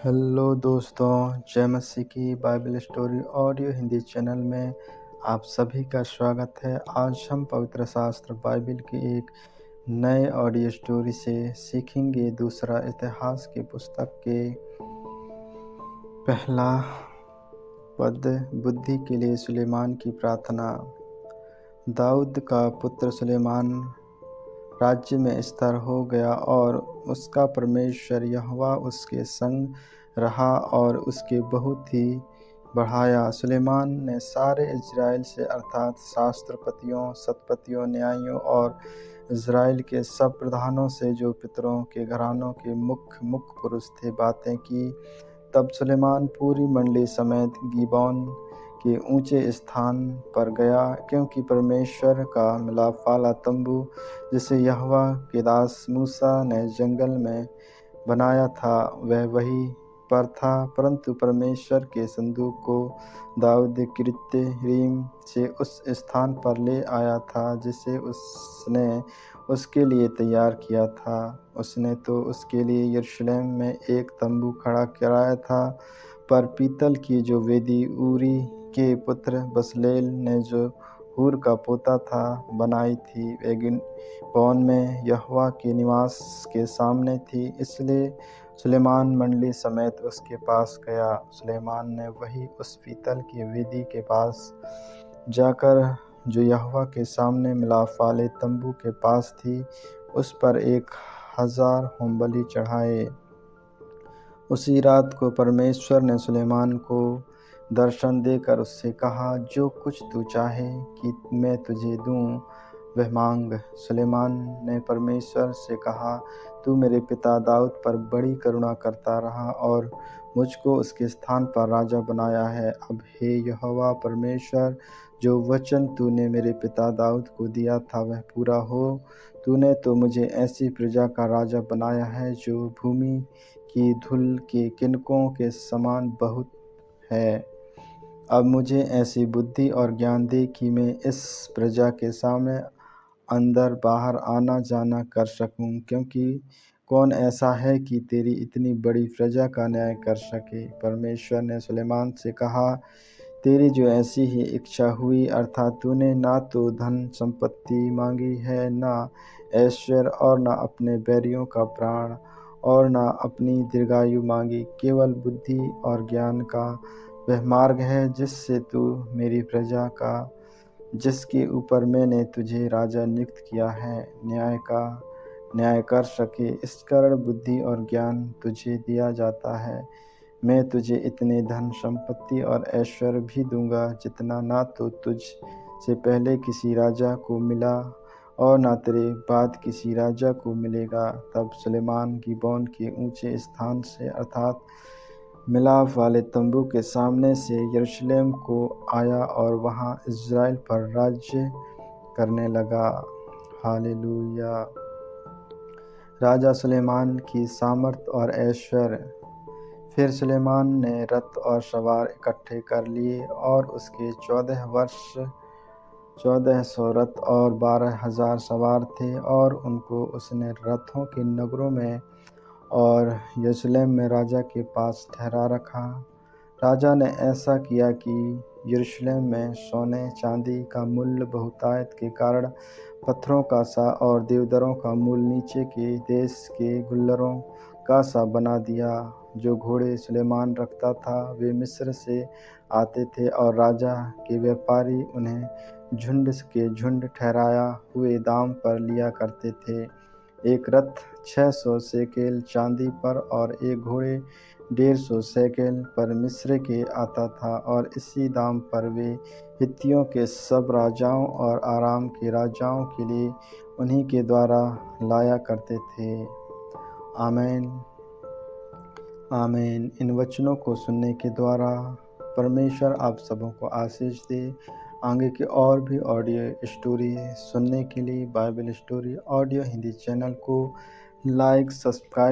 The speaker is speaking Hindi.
हेलो दोस्तों, जय मसीह की Bible story audio Hindi channel में आप सभी का स्वागत है। आज हम पवित्र शास्त्र बाइबल की एक नए ऑडियो स्टोरी से सीखेंगे। दूसरा इतिहास की पुस्तक के पहला पद, बुद्धि के लिए सुलेमान की प्रार्थना। दाऊद का पुत्र सुलेमान राज्य में स्थिर हो गया और उसका परमेश्वर यहोवा उसके संग रहा और उसके बहुत ही बढ़ाया। सुलेमान ने सारे इज़राइल से अर्थात शास्त्रपतियों, शतपतियों, न्यायियों और इज़राइल के सब प्रधानों से, जो पितरों के घरानों के मुख्य पुरुष थे, बातें की। तब सुलेमान पूरी मंडली समेत गिबोन के ऊंचे स्थान पर गया, क्योंकि परमेश्वर का मिलाप वाला तंबू, जिसे यहोवा के दास मूसा ने जंगल में बनाया था, वह वहीं पर था। परंतु परमेश्वर के संदूक को दाऊद किर्यत-यरीम से उस स्थान पर ले आया था जिसे उसने उसके लिए तैयार किया था। उसने तो उसके लिए यरूशलेम में एक तंबू खड़ा कराया था, पर पीतल की जो वेदी ऊरी के पुत्र बसलेल ने, जो हूर का पोता था, बनाई थी, वे गिबोन में यहोवा के निवास के सामने थी। इसलिए सुलेमान मंडली समेत उसके पास गया। सुलेमान ने वही उस पीतल की वेदी के पास जाकर, जो यहोवा के सामने मिलाप वाले तंबू के पास थी, उस पर 1000 होमबलि चढ़ाए। उसी रात को परमेश्वर ने सुलेमान को दर्शन देकर उससे कहा, जो कुछ तू चाहे कि मैं तुझे दूं, वह मांग। सुलेमान ने परमेश्वर से कहा, तू मेरे पिता दाऊद पर बड़ी करुणा करता रहा और मुझको उसके स्थान पर राजा बनाया है। अब हे यहोवा परमेश्वर, जो वचन तूने मेरे पिता दाऊद को दिया था वह पूरा हो। तूने तो मुझे ऐसी प्रजा का राजा बनाया है जो भूमि की धूल के किनकों के समान बहुत है। अब मुझे ऐसी बुद्धि और ज्ञान दे कि मैं इस प्रजा के सामने अंदर बाहर आना जाना कर सकूं, क्योंकि कौन ऐसा है कि तेरी इतनी बड़ी प्रजा का न्याय कर सके। परमेश्वर ने सुलेमान से कहा, तेरी जो ऐसी ही इच्छा हुई, अर्थात तूने ना तो धन संपत्ति मांगी है, ना ऐश्वर्य, और ना अपने बैरियों का प्राण, और ना अपनी दीर्घायु मांगी, केवल बुद्धि और ज्ञान का वह मार्ग है जिससे तू मेरी प्रजा का, जिसके ऊपर मैंने तुझे राजा नियुक्त किया है, न्याय कर सके। इस कारण बुद्धि और ज्ञान तुझे दिया जाता है। मैं तुझे इतने धन संपत्ति और ऐश्वर्य भी दूंगा जितना ना तो तुझ से पहले किसी राजा को मिला और ना तेरे बाद किसी राजा को मिलेगा। तब सुलेमान गिबोन के ऊंचे स्थान से, अर्थात मिलाप वाले तंबू के सामने से, यरूशलेम को आया और वहां इज़राइल पर राज्य करने लगा। हालेलुया। राजा सुलेमान की सामर्थ और ऐश्वर्य। फिर सुलेमान ने रथ और सवार इकट्ठे कर लिए और उसके 1400 रथ और 12,000 सवार थे, और उनको उसने रथों के नगरों में और यरूशलेम में राजा के पास ठहरा रखा। राजा ने ऐसा किया कि यरूशलेम में सोने चांदी का मूल्य बहुतायत के कारण पत्थरों का सा और देवदारों का मूल नीचे के देश के गुल्लरों का सा बना दिया। जो घोड़े सुलेमान रखता था वे मिस्र से आते थे, और राजा के व्यापारी उन्हें झुंड के झुंड ठहराया हुए दाम पर लिया करते थे। एक रथ 600 शेकेल चांदी पर और एक घोड़े 150 शेकेल पर मिस्र के आता था, और इसी दाम पर वे हित्तियों के सब राजाओं और आराम के राजाओं के लिए उन्हीं के द्वारा लाया करते थे। आमीन आमीन। इन वचनों को सुनने के द्वारा परमेश्वर आप सबों को आशीष दे। आगे के और भी ऑडियो स्टोरी सुनने के लिए Bible story audio Hindi channel को लाइक, सब्सक्राइब